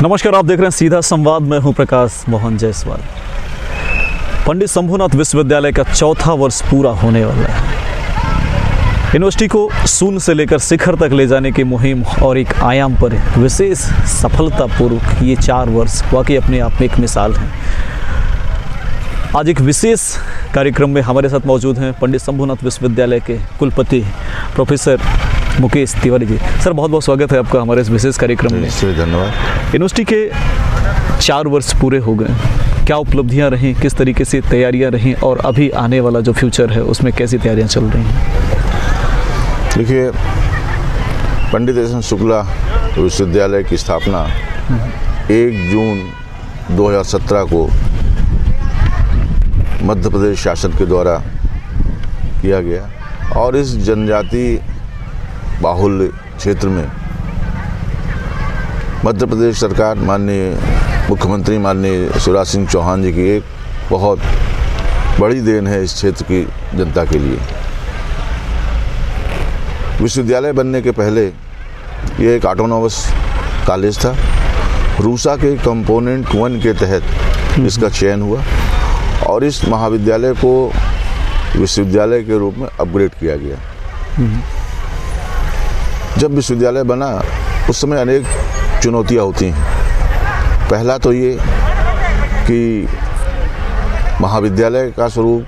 नमस्कार, आप देख रहे हैं सीधा संवाद। मैं हूं प्रकाश मोहन जायसवाल। पंडित शंभुनाथ विश्वविद्यालय का चौथा वर्ष पूरा होने वाला है। यूनिवर्सिटी को शून्य से लेकर शिखर तक ले जाने की मुहिम और एक आयाम पर विशेष सफलतापूर्वक ये 4 वर्ष वाकई अपने आप में एक मिसाल है। आज एक विशेष कार्यक्रम में हमारे साथ मौजूद हैं पंडित शंभुनाथ विश्वविद्यालय के कुलपति प्रोफेसर मुकेश तिवारी जी। सर, बहुत बहुत स्वागत है आपका हमारे इस विशेष कार्यक्रम में। धन्यवाद। यूनिवर्सिटी के 4 वर्ष पूरे हो गए, क्या उपलब्धियां रहीं, किस तरीके से तैयारियां रहीं और अभी आने वाला जो फ्यूचर है उसमें कैसी तैयारियां चल रही हैं? देखिए, पंडित यशवंत शुक्ला विश्वविद्यालय की स्थापना 1 जून 2017 को मध्य प्रदेश शासन के द्वारा किया गया और इस जनजाति बाहुल्य क्षेत्र में मध्य प्रदेश सरकार, माननीय मुख्यमंत्री माननीय शिवराज सिंह चौहान जी की एक बहुत बड़ी देन है इस क्षेत्र की जनता के लिए। विश्वविद्यालय बनने के पहले ये एक ऑटोनोमस कॉलेज था। रूसा के कंपोनेंट 1 के तहत इसका चयन हुआ और इस महाविद्यालय को विश्वविद्यालय के रूप में अपग्रेड किया गया। जब विश्वविद्यालय बना उस समय अनेक चुनौतियां होती हैं। पहला तो ये कि महाविद्यालय का स्वरूप,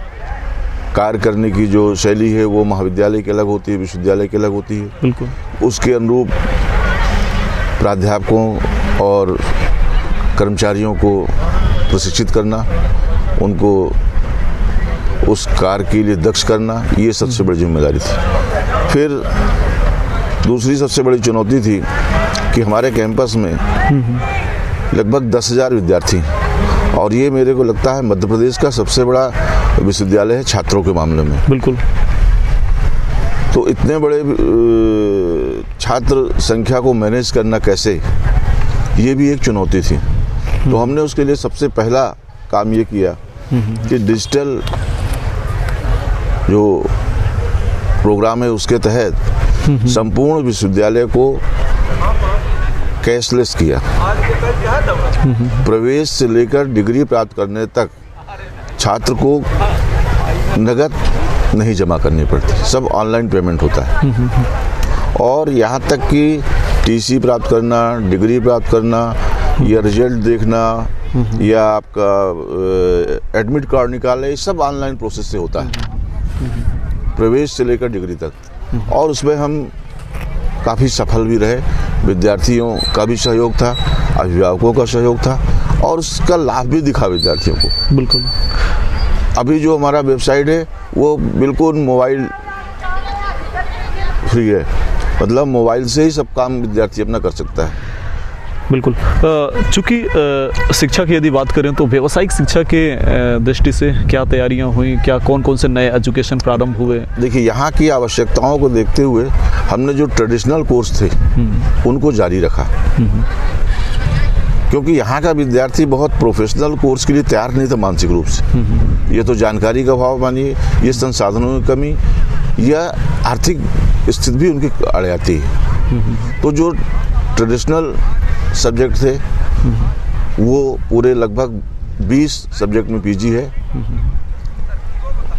कार्य करने की जो शैली है वो महाविद्यालय की अलग होती है, विश्वविद्यालय की अलग होती है। बिल्कुल। उसके अनुरूप प्राध्यापकों और कर्मचारियों को प्रशिक्षित करना, उनको उस कार्य के लिए दक्ष करना, ये सबसे बड़ी जिम्मेदारी थी। फिर दूसरी सबसे बड़ी चुनौती थी कि हमारे कैंपस में लगभग 10,000 विद्यार्थी हैं और ये मेरे को लगता है मध्य प्रदेश का सबसे बड़ा विश्वविद्यालय है छात्रों के मामले में। बिल्कुल। तो इतने बड़े छात्र संख्या को मैनेज करना कैसे, ये भी एक चुनौती थी। तो हमने उसके लिए सबसे पहला काम ये किया कि डिजिटल जो प्रोग्राम है उसके तहत संपूर्ण विश्वविद्यालय को कैशलेस किया। प्रवेश से लेकर डिग्री प्राप्त करने तक छात्र को नगद नहीं जमा करनी पड़ती, सब ऑनलाइन पेमेंट होता है। और यहाँ तक कि टीसी प्राप्त करना, डिग्री प्राप्त करना या रिजल्ट देखना या आपका एडमिट कार्ड निकालना, ये सब ऑनलाइन प्रोसेस से होता है, प्रवेश से लेकर डिग्री तक। और उसमें हम काफ़ी सफल भी रहे। विद्यार्थियों का भी सहयोग था, अभिभावकों का सहयोग था और उसका लाभ भी दिखा विद्यार्थियों को। बिल्कुल। अभी जो हमारा वेबसाइट है वो बिल्कुल मोबाइल फ्री है, मतलब मोबाइल से ही सब काम विद्यार्थी अपना कर सकता है। बिल्कुल। चूँकि शिक्षा की यदि बात करें तो व्यावसायिक शिक्षा के दृष्टि से क्या तैयारियां हुई, क्या कौन कौन से नए एजुकेशन प्रारंभ हुए? देखिए, यहाँ की आवश्यकताओं को देखते हुए हमने जो ट्रेडिशनल कोर्स थे उनको जारी रखा, क्योंकि यहाँ का विद्यार्थी बहुत प्रोफेशनल कोर्स के लिए तैयार नहीं था मानसिक रूप से। ये तो जानकारी का अभाव मानिए, ये संसाधनों की कमी या आर्थिक स्थिति भी उनकी अड़ जाती है। तो जो ट्रेडिशनल सब्जेक्ट थे वो पूरे लगभग 20 सब्जेक्ट में पीजी है,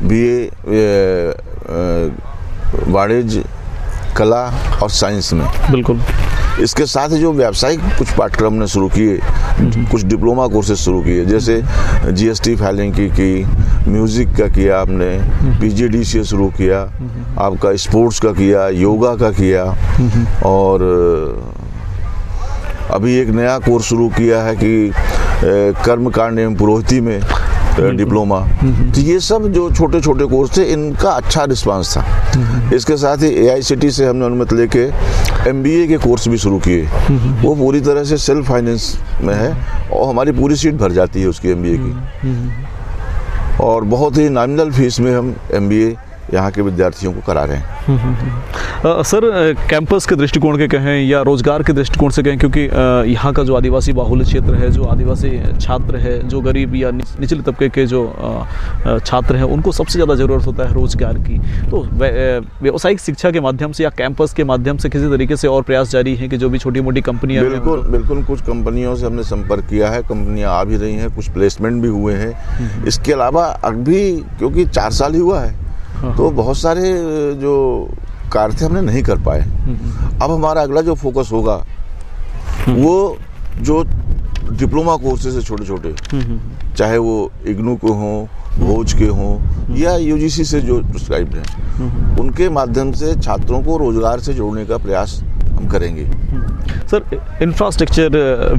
बीए वाणिज्य, कला और साइंस में। बिल्कुल। इसके साथ ही जो व्यावसायिक कुछ पाठ्यक्रम ने शुरू किए, कुछ डिप्लोमा कोर्सेज शुरू किए, जैसे जीएसटी फाइलिंग की, म्यूज़िक का किया आपने, पीजीडीसीए शुरू किया, आपका स्पोर्ट्स का किया, योगा का किया और अभी एक नया कोर्स शुरू किया है कि कर्मकांड एवं पुरोहिती में डिप्लोमा। तो ये सब जो छोटे छोटे कोर्स थे इनका अच्छा रिस्पांस था। इसके साथ ही AICTE से हमने अनुमति लेके MBA के कोर्स भी शुरू किए। वो पूरी तरह से सेल्फ फाइनेंस में है और हमारी पूरी सीट भर जाती है उसकी MBA की, और बहुत ही नॉमिनल फीस में हम MBA यहाँ के विद्यार्थियों को करा रहे हैं। सर, कैंपस के दृष्टिकोण के कहें या रोजगार के दृष्टिकोण से कहें, क्योंकि यहाँ का जो आदिवासी बाहुल्य क्षेत्र है, जो आदिवासी छात्र है, जो गरीब या निचले तबके के जो छात्र हैं, उनको सबसे ज़्यादा ज़रूरत होता है रोजगार की। तो व्यावसायिक शिक्षा के माध्यम से या कैंपस के माध्यम से किसी तरीके से और प्रयास जारी है कि जो भी छोटी मोटी कंपनियाँ, बिल्कुल कुछ कंपनियों से हमने संपर्क किया है, कंपनियां आ भी रही हैं, कुछ प्लेसमेंट भी हुए हैं। इसके अलावा अभी क्योंकि 4 साल ही हुआ है, तो बहुत सारे जो कार्य थे हमने नहीं कर पाए। अब हमारा अगला जो फोकस होगा वो जो डिप्लोमा कोर्सेज है छोटे छोटे, चाहे वो इग्नू के हों, भोज के हों या यूजीसी से जो प्रिस्क्राइब्ड हैं, उनके माध्यम से छात्रों को रोजगार से जोड़ने का प्रयास हम करेंगे। सर, इंफ्रास्ट्रक्चर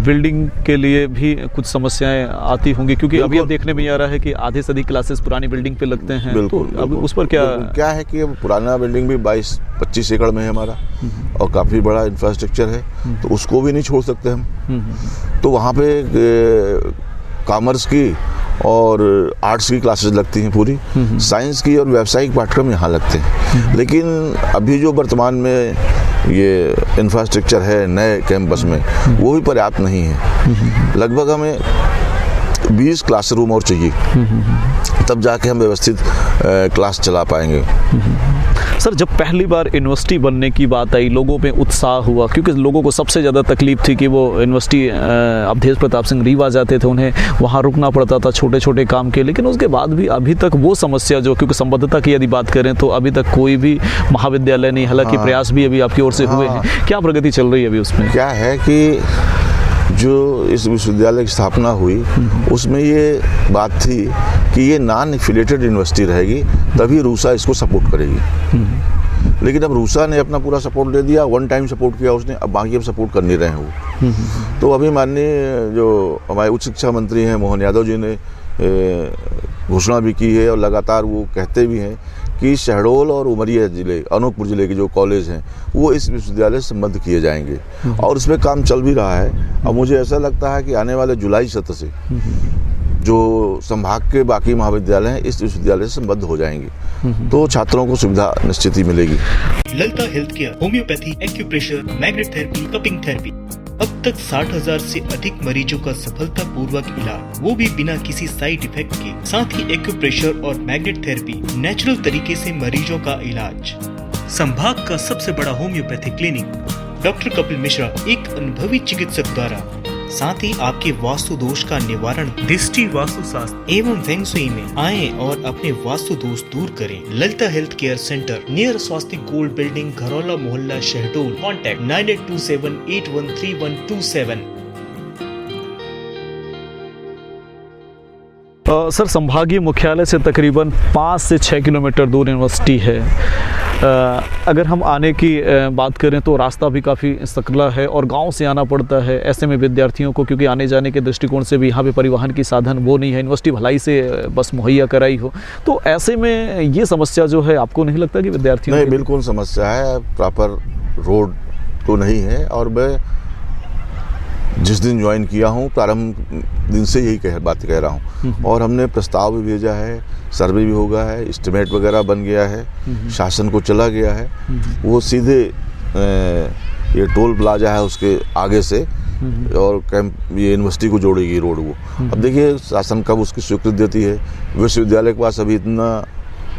बिल्डिंग के लिए भी कुछ समस्याएं आती होंगी, क्योंकि अभी अब देखने में आ रहा है कि आधे से अधिक क्लासेस पुरानी बिल्डिंग पे लगते हैं। बिल्कुल, तो अब उस पर क्या है कि अब पुराना बिल्डिंग भी 22-25 एकड़ में है हमारा, और काफ़ी बड़ा इंफ्रास्ट्रक्चर है, तो उसको भी नहीं छोड़ सकते हम। तो वहाँ पे कॉमर्स की और आर्ट्स की क्लासेस लगती हैं पूरी, साइंस की और व्यावसायिक पाठ्यक्रम यहाँ लगते हैं। लेकिन अभी जो वर्तमान में ये इंफ्रास्ट्रक्चर है नए कैंपस में, वो भी पर्याप्त नहीं है। लगभग हमें 20 क्लासरूम और चाहिए, तब जाके हम व्यवस्थित क्लास चला पाएंगे। सर, जब पहली बार यूनिवर्सिटी बनने की बात आई, लोगों में उत्साह हुआ, क्योंकि लोगों को सबसे ज़्यादा तकलीफ थी कि वो यूनिवर्सिटी अवधेश प्रताप सिंह रीवा जाते थे, उन्हें वहाँ रुकना पड़ता था छोटे छोटे काम के। लेकिन उसके बाद भी अभी तक वो समस्या जो, क्योंकि संबद्धता की यदि बात करें तो अभी तक कोई भी महाविद्यालय नहीं, हालांकि प्रयास भी अभी आपकी ओर से हुए हैं। क्या प्रगति चल रही है अभी उसमें? क्या है कि जो इस विश्वविद्यालय की स्थापना हुई, उसमें ये बात थी कि ये नॉन एफिलिएटेड यूनिवर्सिटी रहेगी, तभी रूसा इसको सपोर्ट करेगी। लेकिन अब रूसा ने अपना पूरा सपोर्ट दे दिया, वन टाइम सपोर्ट किया उसने, अब बाकी अब सपोर्ट कर नहीं रहे हैं वो। तो अभी माननीय जो हमारे उच्च शिक्षा मंत्री हैं मोहन यादव जी ने घोषणा भी की है, और लगातार वो कहते भी हैं कि शहडोल और उमरिया जिले, अनूपपुर जिले के जो कॉलेज हैं, वो इस विश्वविद्यालय से संबद्ध किए जाएंगे, और इसमें काम चल भी रहा है। अब मुझे ऐसा लगता है कि आने वाले जुलाई सत्र से जो संभाग के बाकी महाविद्यालय हैं इस विश्वविद्यालय से संबद्ध हो जाएंगे, तो छात्रों को सुविधा निश्चित ही मिलेगी। Lalita health care, homeopathy, acupressure, magnet therapy, cupping therapy, अब तक 60,000 से अधिक मरीजों का सफलतापूर्वक इलाज, वो भी बिना किसी साइड इफेक्ट के। साथ ही एक्यूप्रेशर और मैग्नेट थेरेपी, नेचुरल तरीके से मरीजों का इलाज। संभाग का सबसे बड़ा homeopathy clinic doctor Kapil Mishra, एक अनुभवी चिकित्सक द्वारा। साथ ही आपके वास्तु दोष का निवारण दृष्टि वास्तुशास्त्र एवं फेंग शुई में आए और अपने वास्तु दोष दूर करें। Lalita health care center, near Swastik gold building, Gharaula मोहल्ला, शहडोल। कॉन्टैक्ट 9827813127। सर, संभागीय मुख्यालय से तकरीबन 5 से 6 किलोमीटर दूर यूनिवर्सिटी है। अगर हम आने की बात करें तो रास्ता भी काफ़ी सकला है और गांव से आना पड़ता है। ऐसे में विद्यार्थियों को, क्योंकि आने जाने के दृष्टिकोण से भी यहाँ पे परिवहन की साधन वो नहीं है, यूनिवर्सिटी भलाई से बस मुहैया कराई हो, तो ऐसे में ये समस्या जो है, आपको नहीं लगता कि विद्यार्थियों नहीं, बिल्कुल समस्या है। प्रॉपर रोड तो नहीं है, और मैं जिस दिन ज्वाइन किया हूँ प्रारंभ दिन से यही बात कह रहा हूँ, और हमने प्रस्ताव भी भेजा है, सर्वे भी हो गया है, एस्टिमेट वगैरह बन गया है, शासन को चला गया है। वो सीधे ये टोल प्लाजा है उसके आगे से और ये यूनिवर्सिटी को जोड़ेगी रोड वो। अब देखिए शासन कब उसकी स्वीकृति देती है। विश्वविद्यालय के पास अभी इतना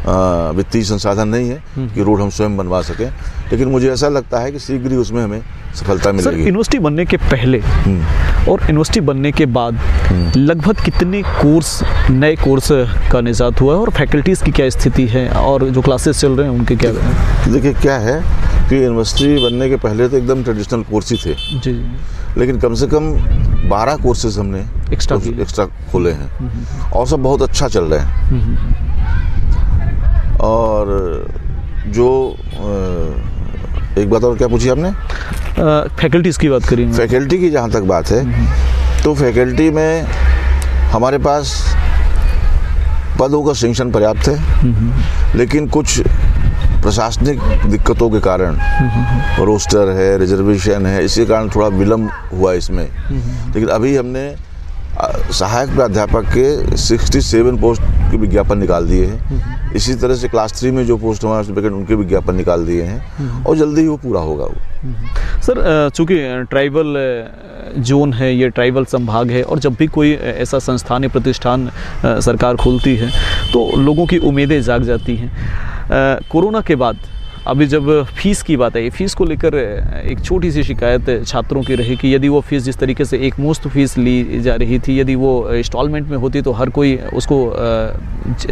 वित्तीय संसाधन नहीं है कि रोड हम स्वयं बनवा सकें, लेकिन मुझे ऐसा लगता है कि शीघ्र ही उसमें हमें सफलता मिलेगी। सर, यूनिवर्सिटी बनने के पहले और यूनिवर्सिटी बनने के बाद लगभग कितने नए कोर्स का निजात हुआ है, और फैकल्टीज़ की क्या स्थिति है, और जो क्लासेस चल रहे हैं उनके क्या? देखिए क्या है कि यूनिवर्सिटी बनने के पहले तो एकदम ट्रेडिशनल कोर्स ही थे जी, लेकिन कम से कम 12 कोर्सेज हमने एक्स्ट्रा खोले हैं, और सब बहुत अच्छा चल रहे हैं। और जो एक बात और क्या पूछी आपने? फैकल्टीज़ की बात करी। फैकल्टी की जहाँ तक बात है, तो फैकल्टी में हमारे पास पदों का सैंक्शन पर्याप्त है, लेकिन कुछ प्रशासनिक दिक्कतों के कारण, रोस्टर है, रिजर्वेशन है, इसी कारण थोड़ा विलम्ब हुआ इसमें। लेकिन अभी हमने सहायक प्राध्यापक के 67 पोस्ट उनके विज्ञापन निकाल दिए हैं। इसी तरह से क्लास 3 में जो पोस्ट हमारे वैकेंट उनके विज्ञापन निकाल दिए हैं और जल्दी ही वो पूरा होगा वो। सर, चूँकि ट्राइबल जोन है, ये ट्राइबल संभाग है, और जब भी कोई ऐसा संस्थान या प्रतिष्ठान सरकार खोलती है तो लोगों की उम्मीदें जाग जाती हैं। कोरोना के बाद अभी जब फ़ीस की बात है, फ़ीस को लेकर एक छोटी सी शिकायत छात्रों की रही कि यदि वो फ़ीस जिस तरीके से एक मुश्त फ़ीस ली जा रही थी, यदि वो इंस्टॉलमेंट में होती तो हर कोई उसको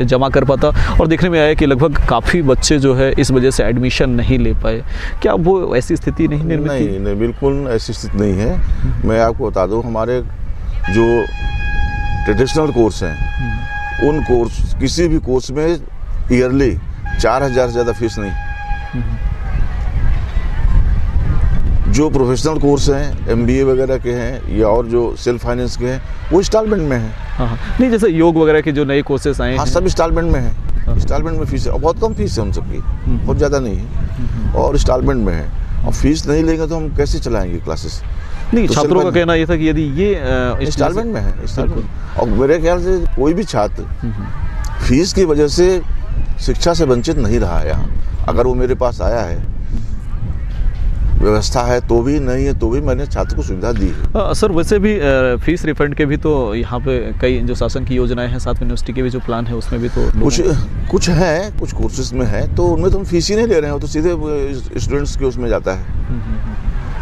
जमा कर पाता, और देखने में आया कि लगभग काफ़ी बच्चे जो है इस वजह से एडमिशन नहीं ले पाए। क्या वो ऐसी स्थिति नहीं निर्मित थी? नहीं, बिल्कुल ऐसी स्थिति नहीं है। मैं आपको बता दूँ, हमारे जो ट्रेडिशनल कोर्स हैं उन कोर्स, किसी भी कोर्स में ईयरली 4,000 से ज़्यादा फीस नहीं। जो प्रोफेशनल कोर्स हैं, MBA वगैरह के हैं या और जो सेल्फ फाइनेंस के हैं, वो इंस्टॉलमेंट में हैं। हाँ, नहीं, जैसे योग वगैरह के जो नए कोर्सेस आए हाँ, हैं, सब इंस्टॉलमेंट में है। इंस्टॉलमेंट में फीस है और बहुत कम फीस है उन सबकी, बहुत ज़्यादा नहीं है, और इंस्टॉलमेंट में है। और फीस नहीं लेंगे तो हम कैसे चलाएंगे क्लासेस? नहीं, तो छात्रों का कहना ये था कि यदि ये इंस्टॉलमेंट में है, इंस्टॉलमेंट। और मेरे ख्याल से कोई भी छात्र फीस की वजह से शिक्षा से वंचित नहीं रहा है यहाँ। अगर वो मेरे पास आया है, व्यवस्था है तो भी, नहीं है तो भी, मैंने छात्र को सुविधा दी है। सर, वैसे भी फीस रिफंड के भी तो यहाँ पे कई जो शासन की योजनाएं हैं, साथ में यूनिवर्सिटी के भी जो प्लान है उसमें भी तो कुछ हैं, कुछ कोर्सेज में है तो उनमें तो हम फीस ही नहीं ले रहे हैं, तो सीधे स्टूडेंट्स के उसमें जाता है,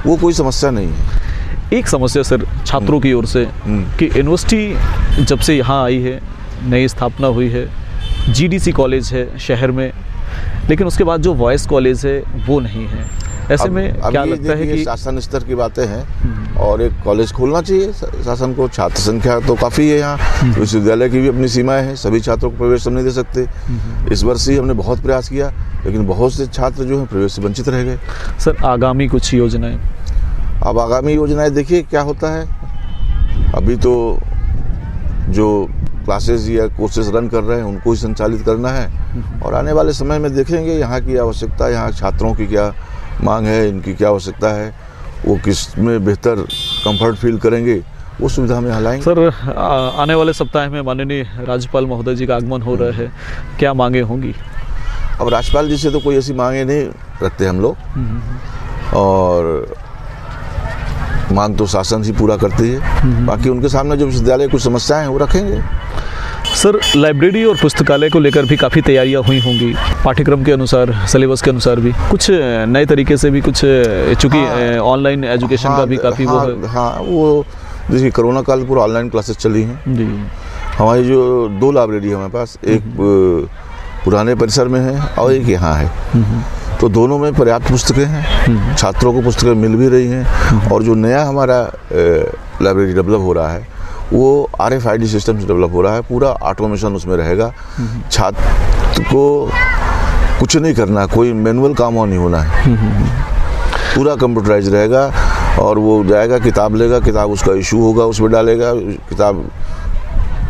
वो कोई समस्या नहीं है। एक समस्या सर छात्रों की ओर से कि यूनिवर्सिटी जब से यहाँ आई है, नई स्थापना हुई है, GDC कॉलेज है शहर में, लेकिन उसके बाद जो वॉइस कॉलेज है वो नहीं है। ऐसे में क्या लगता है कि शासन स्तर की बातें हैं और एक कॉलेज खोलना चाहिए शासन को। छात्र संख्या तो काफ़ी है यहाँ, विश्वविद्यालय की भी अपनी सीमाएं हैं, सभी छात्रों को प्रवेश हम नहीं दे सकते। इस वर्ष ही हमने बहुत प्रयास किया, लेकिन बहुत से छात्र जो हैं प्रवेश से वंचित रह गए। सर, आगामी कुछ योजनाएं? अब आगामी योजनाएं देखिए क्या होता है। अभी तो जो क्लासेस या कोर्सेज रन कर रहे हैं उनको ही संचालित करना है, और आने वाले समय में देखेंगे यहाँ की आवश्यकता, यहाँ छात्रों की क्या मांग है, इनकी क्या आवश्यकता है, वो किस में बेहतर कंफर्ट फील करेंगे, वो सुविधा हम यहाँ लाएंगे। सर, आने वाले सप्ताह में माननीय राज्यपाल महोदय जी का आगमन हो रहा है, क्या मांगे होंगी? अब राज्यपाल जी से तो कोई ऐसी मांगे नहीं रखते हम लोग, और मांग तो शासन ही पूरा करती है। बाकी उनके सामने जो विश्वविद्यालय कुछ समस्याएं हैं वो रखेंगे। सर, लाइब्रेरी और पुस्तकालय को लेकर भी काफ़ी तैयारियां हुई होंगी, पाठ्यक्रम के अनुसार, सिलेबस के अनुसार भी कुछ नए तरीके से भी कुछ, चूँकि ऑनलाइन एजुकेशन का भी काफ़ी वो है। हाँ, वो देखिए कोरोना काल पूरा ऑनलाइन क्लासेस चली हैं जी। हमारी जो 2 लाइब्रेरी है हमारे पास, एक पुराने परिसर में है और एक यहाँ है, तो दोनों में पर्याप्त पुस्तकें हैं, छात्रों को पुस्तकें मिल भी रही हैं। और जो नया हमारा लाइब्रेरी डेवलप हो रहा है वो RFID सिस्टम से डेवलप हो रहा है, पूरा ऑटोमेशन उसमें रहेगा। छात्र को कुछ नहीं करना, कोई मैनुअल काम नहीं होना है, पूरा कंप्यूटराइज रहेगा, और वो जाएगा, किताब लेगा, किताब उसका इशू होगा, उसमें डालेगा, किताब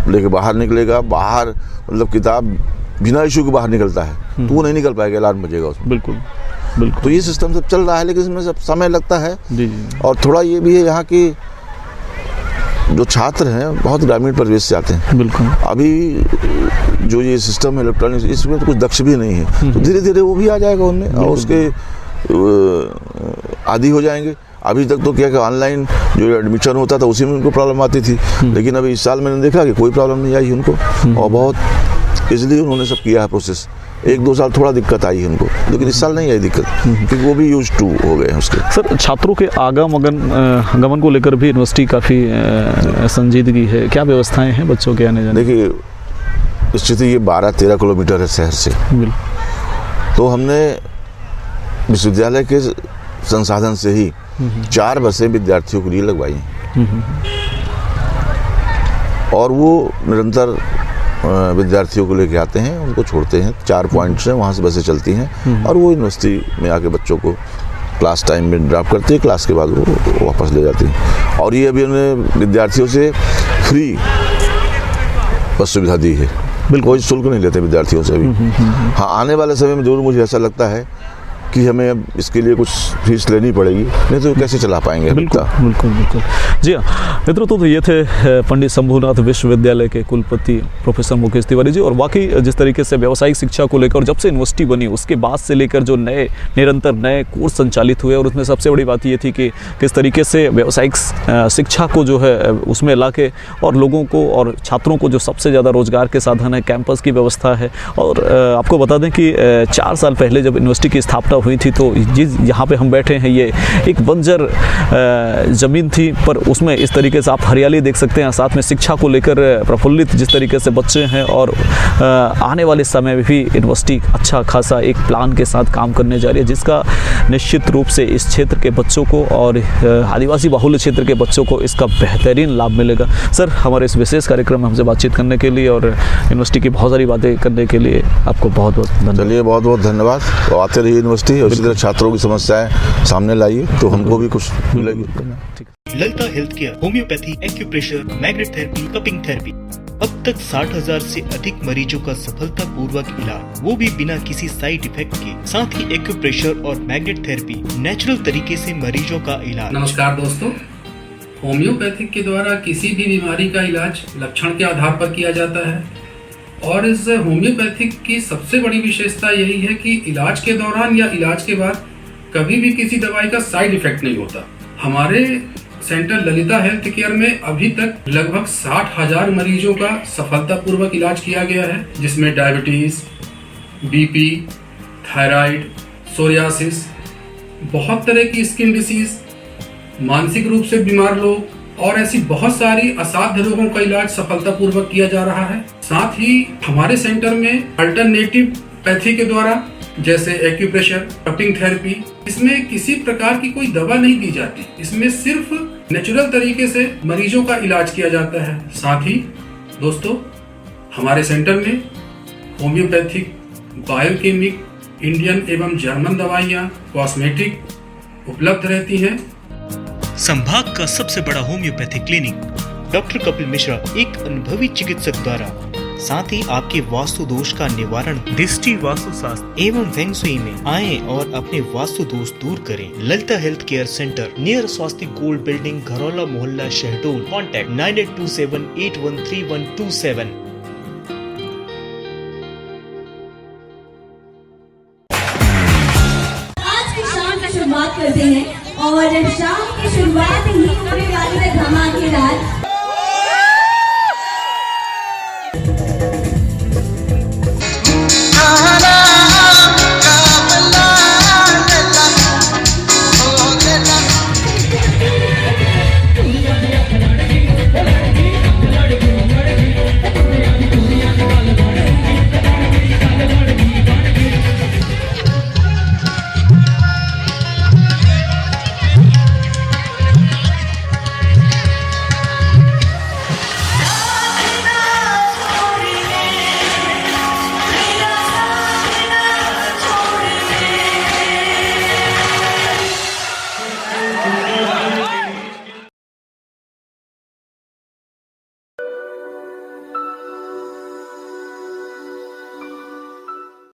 लेके बाहर निकलेगा। बाहर मतलब किताब बिना इशू के बाहर निकलता है तो वो नहीं निकल पाएगा, अलार्म बजेगा उसमें। बिल्कुल बिल्कुल। तो ये सिस्टम सब चल रहा है, लेकिन इसमें सब समय लगता है जी। और थोड़ा ये भी है यहाँ की जो छात्र हैं बहुत ग्रामीण परिवेश से आते हैं। बिल्कुल। अभी जो ये सिस्टम है इलेक्ट्रॉनिक्स, इसमें तो कुछ दक्ष भी नहीं है, तो धीरे धीरे वो भी आ जाएगा उनमें और उसके आदी हो जाएंगे। अभी तक तो क्या कि ऑनलाइन जो एडमिशन होता था उसी में उनको प्रॉब्लम आती थी, लेकिन अभी इस साल मैंने देखा कि कोई प्रॉब्लम नहीं आई उनको, और बहुत ईजिली उन्होंने सब किया है प्रोसेस। 1-2 साल थोड़ा दिक्कत आई है उनको, लेकिन इस साल नहीं आई दिक्कत, क्योंकि वो भी यूज्ड टू हो गए हैं उसके। सर, छात्रों के आगमन को लेकर भी यूनिवर्सिटी काफ़ी संजीदगी है, क्या व्यवस्थाएं हैं बच्चों के आने जाने? देखिए स्थिति ये 12-13 किलोमीटर है शहर से, तो हमने विश्वविद्यालय के संसाधन से ही 4 बसें विद्यार्थियों के लिए लगवाई हैं, और वो निरंतर विद्यार्थियों को लेके आते हैं, उनको छोड़ते हैं। 4 पॉइंट्स हैं, वहाँ से बसें चलती हैं और वो यूनिवर्सिटी में आके बच्चों को क्लास टाइम में ड्रॉप करती है, क्लास के बाद वो वापस ले जाती हैं। और ये अभी हमने विद्यार्थियों से फ्री बस सुविधा दी है, कोई शुल्क नहीं लेते विद्यार्थियों से अभी। हाँ, आने वाले समय में जरूर मुझे ऐसा लगता है कि हमें अब इसके लिए कुछ फीस लेनी पड़ेगी, नहीं तो कैसे चला पाएंगे। बिल्कुल बिल्कुल बिल्कुल। जी हाँ मित्रों, तो ये थे पंडित शंभूनाथ विश्वविद्यालय के कुलपति प्रोफेसर मुकेश तिवारी जी। और वाकई जिस तरीके से व्यावसायिक शिक्षा को लेकर जब से यूनिवर्सिटी बनी उसके बाद से लेकर जो निरंतर नए कोर्स संचालित हुए, और उसमें सबसे बड़ी बात ये थी कि किस तरीके से व्यावसायिक शिक्षा को जो है उसमें ला के और लोगों को और छात्रों को जो सबसे ज़्यादा रोजगार के साधन है, कैंपस की व्यवस्था है। और आपको बता दें कि 4 साल पहले जब यूनिवर्सिटी की स्थापना हुई थी तो जिस यहाँ पे हम बैठे हैं ये एक बंजर ज़मीन थी, पर उसमें इस तरीके से आप हरियाली देख सकते हैं। साथ में शिक्षा को लेकर प्रफुल्लित जिस तरीके से बच्चे हैं, और आने वाले समय में भी यूनिवर्सिटी अच्छा खासा एक प्लान के साथ काम करने जा रही है, जिसका निश्चित रूप से इस क्षेत्र के बच्चों को और आदिवासी बाहुल्य क्षेत्र के बच्चों को इसका बेहतरीन लाभ मिलेगा। सर, हमारे इस विशेष कार्यक्रम में हमसे बातचीत करने के लिए और यूनिवर्सिटी की बहुत सारी बातें करने के लिए आपको बहुत बहुत धन्यवाद। चलिए, बहुत बहुत धन्यवाद। तो आते रहिए यूनिवर्सिटी, और इसी तरह छात्रों की समस्याएं सामने लाइए तो हमको भी कुछ मिलेगी। Lalita health care homeopathy, acupressure, magnet therapy, cupping therapy. अब तक 60,000 से अधिक मरीजों का सफलतापूर्वक इलाज, वो भी बिना किसी साइड इफेक्ट के। साथ ही एक्यूप्रेशर और मैग्नेट थेरेपी नेचुरल तरीके से मरीजों का इलाज। नमस्कार दोस्तों, होम्योपैथिक के द्वारा किसी भी बीमारी का इलाज लक्षण के आधार पर किया जाता है, और इस होम्योपैथिक की सबसे बड़ी विशेषता यही है कि इलाज के दौरान या इलाज के बाद कभी भी किसी दवाई का साइड इफेक्ट नहीं होता। हमारे सेंटर ललिता हेल्थ केयर में अभी तक लगभग 60,000 मरीजों का सफलतापूर्वक इलाज किया गया है, जिसमें डायबिटीज, बीपी, थायराइड, सोरियासिस, बहुत तरह की स्किन डिसीज, मानसिक रूप से बीमार लोग और ऐसी बहुत सारी असाध्य रोगों का इलाज सफलतापूर्वक किया जा रहा है। साथ ही हमारे सेंटर में अल्टरनेटिव पैथी के द्वारा जैसे एक्यूप्रेशर, कपिंग थेरेपी, इसमें किसी प्रकार की कोई दवा नहीं दी जाती, इसमें सिर्फ नेचुरल तरीके से मरीजों का इलाज किया जाता है। साथ ही दोस्तों, हमारे सेंटर में होम्योपैथिक, बायोकेमिक, इंडियन एवं जर्मन दवाइयाँ, कॉस्मेटिक उपलब्ध रहती हैं। संभाग का सबसे बड़ा homeopathic clinic doctor Kapil Mishra, एक अनुभवी चिकित्सक द्वारा। साथ ही आपके वास्तु दोष का निवारण दृष्टि वास्तु शास्त्र एवं फेंग शुई में आए और अपने वास्तु दोष दूर करें। Lalita health care center, near Swastik gold building, Gharaula मोहल्ला, शहडोल। कॉन्टैक्ट 9827813127। आज की शाम की शुरुआत करते हैं, और शाम की शुरुआत ही होने वाली है धमाकेदार